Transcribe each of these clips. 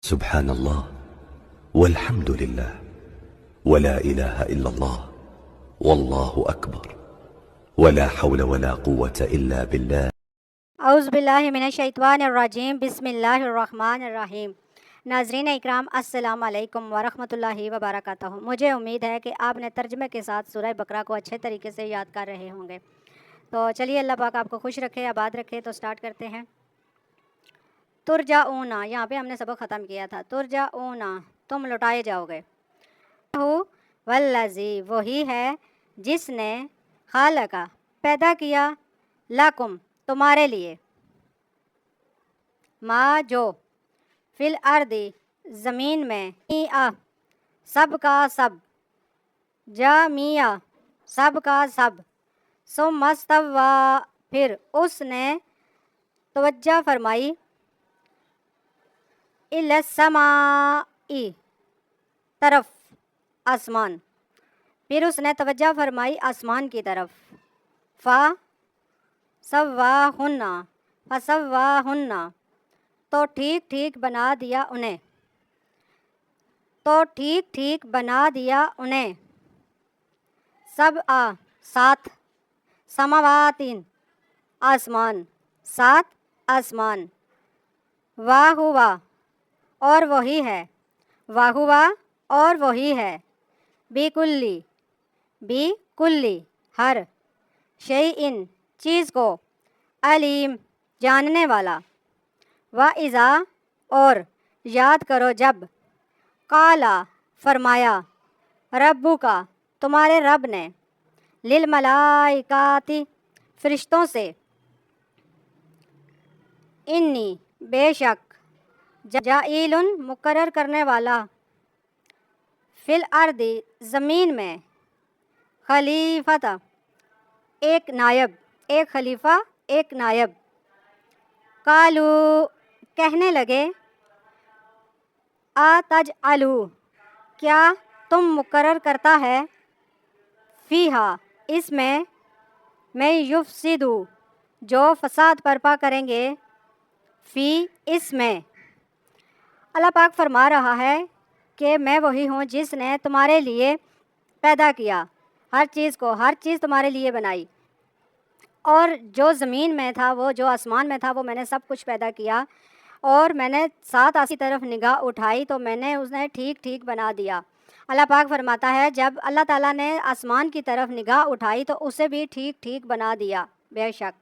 سبحان اللہ والحمد للہ ولا الہ الا اللہ واللہ اکبر ولا حول ولا قوة الا باللہ۔ اعوذ باللہ من الشیطان الرجیم، بسم اللہ الرحمن الرحیم۔ ناظرین اکرام، السلام علیکم ورحمۃ اللہ وبرکاتہ۔ مجھے امید ہے کہ آپ نے ترجمے کے ساتھ سورہ بقرہ کو اچھے طریقے سے یاد کر رہے ہوں گے۔ تو چلیے اللہ پاک آپ کو خوش رکھے، آباد رکھے۔ تو سٹارٹ کرتے ہیں۔ ترجعون، یہاں پہ ہم نے سبق ختم کیا تھا۔ ترجعون، تم لوٹائے جاؤ گے۔ والذی، وہی ہے جس نے خالقہ، پیدا کیا، لکم، تمہارے لیے، ما، جو، فی الارض، زمین میں، سب کا سب، جمیع، سب کا سب، ثم استوی، پھر اس نے توجہ فرمائی، الی السماء، طرف آسمان، پھر اس نے توجہ فرمائی آسمان کی طرف، فسواہن، فسواہن، تو ٹھیک ٹھیک بنا دیا انہیں، تو ٹھیک ٹھیک بنا دیا انہیں، سبع، سات، سماواتین، آسمان، سات آسمان، وہوا، اور وہی ہے، وہوا، اور وہی ہے، بکلی، بکلی، ہر، شیئن، چیز کو، علیم، جاننے والا، وَإِذَا، اور یاد کرو جب، قالا، فرمایا، ربک، تمہارے رب نے، للملائکۃ، فرشتوں سے، انی، بے شک، جاعل، مقرر کرنے والا، فی الارض، زمین میں، خلیفۃ، ایک نائب، ایک خلیفہ، ایک نائب، قالو، کہنے لگے، اتجعل، کیا تم مقرر کرتا ہے، فیہا، اس میں یفسد، جو فساد برپا کریں گے، فی، اس میں۔ اللہ پاک فرما رہا ہے کہ میں وہی ہوں جس نے تمہارے لیے پیدا کیا ہر چیز کو، ہر چیز تمہارے لیے بنائی، اور جو زمین میں تھا، وہ جو آسمان میں تھا، وہ میں نے سب کچھ پیدا کیا، اور میں نے ساتھ آسی طرف نگاہ اٹھائی تو میں نے اسے ٹھیک ٹھیک بنا دیا۔ اللہ پاک فرماتا ہے جب اللہ تعالیٰ نے آسمان کی طرف نگاہ اٹھائی تو اسے بھی ٹھیک ٹھیک بنا دیا، بے شک،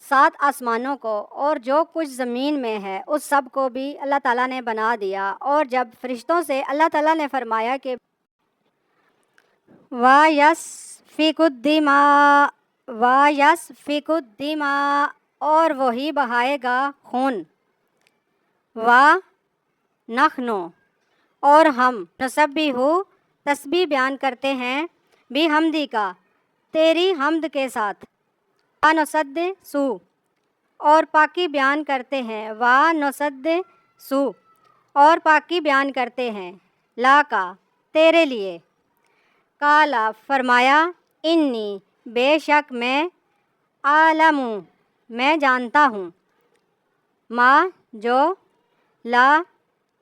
سات آسمانوں کو اور جو کچھ زمین میں ہے اس سب کو بھی اللہ تعالیٰ نے بنا دیا۔ اور جب فرشتوں سے اللہ تعالیٰ نے فرمایا کہ وَيَسْفِكُ الدِّمَاءَ، وَيَسْفِكُ الدِّمَاءَ، اور وہی بہائے گا خون، وَنَحْنُ، اور ہم، نسبح، تسبیح بیان کرتے ہیں، بحمدی کا، تیری حمد کے ساتھ، وَنُقَدِّسُ، اور پاکی بیان کرتے ہیں، وَنُقَدِّسُ، اور پاکی بیان کرتے ہیں، لاکا، تیرے لیے، قالا، فرمایا، انی، بے شک میں، عالم، میں جانتا ہوں، ما، جو، لا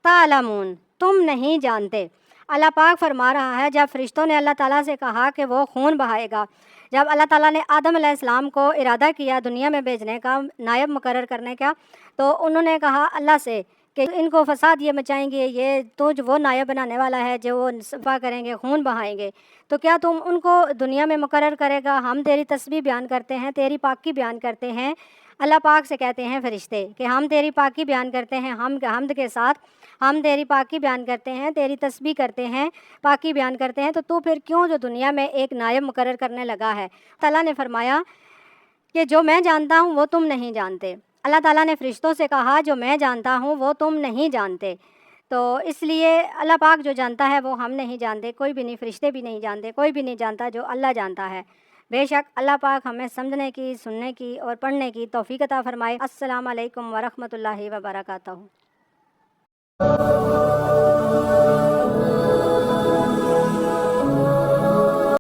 تعلمون، تم نہیں جانتے۔ اللہ پاک فرما رہا ہے جب فرشتوں نے اللہ تعالیٰ سے کہا کہ وہ خون بہائے گا، جب اللہ تعالیٰ نے آدم علیہ السلام کو ارادہ کیا دنیا میں بھیجنے کا، نائب مقرر کرنے کا، تو انہوں نے کہا اللہ سے کہ ان کو فساد یہ مچائیں گے، یہ تو جو وہ نائب بنانے والا ہے جو وہ صفا کریں گے، خون بہائیں گے، تو کیا تم ان کو دنیا میں مقرر کرے گا؟ ہم تیری تسبیح بیان کرتے ہیں، تیری پاکی بیان کرتے ہیں۔ اللہ پاک سے کہتے ہیں فرشتے کہ ہم تیری پاکی بیان کرتے ہیں، ہم حمد کے ساتھ ہم تیری پاکی بیان کرتے ہیں، تیری تسبیح کرتے ہیں، پاکی بیان کرتے ہیں، تو پھر کیوں جو دنیا میں ایک نائب مقرر کرنے لگا ہے؟ اللہ نے فرمایا کہ جو میں جانتا ہوں وہ تم نہیں جانتے۔ اللہ تعالیٰ نے فرشتوں سے کہا جو میں جانتا ہوں وہ تم نہیں جانتے، تو اس لیے اللہ پاک جو جانتا ہے وہ ہم نہیں جانتے، کوئی بھی نہیں، فرشتے بھی نہیں جانتے، کوئی بھی نہیں جانتا جو اللہ جانتا ہے۔ بے شک اللہ پاک ہمیں سمجھنے کی، سننے کی اور پڑھنے کی توفیق عطا فرمائے۔ السلام علیکم ورحمۃ اللہ وبرکاتہ۔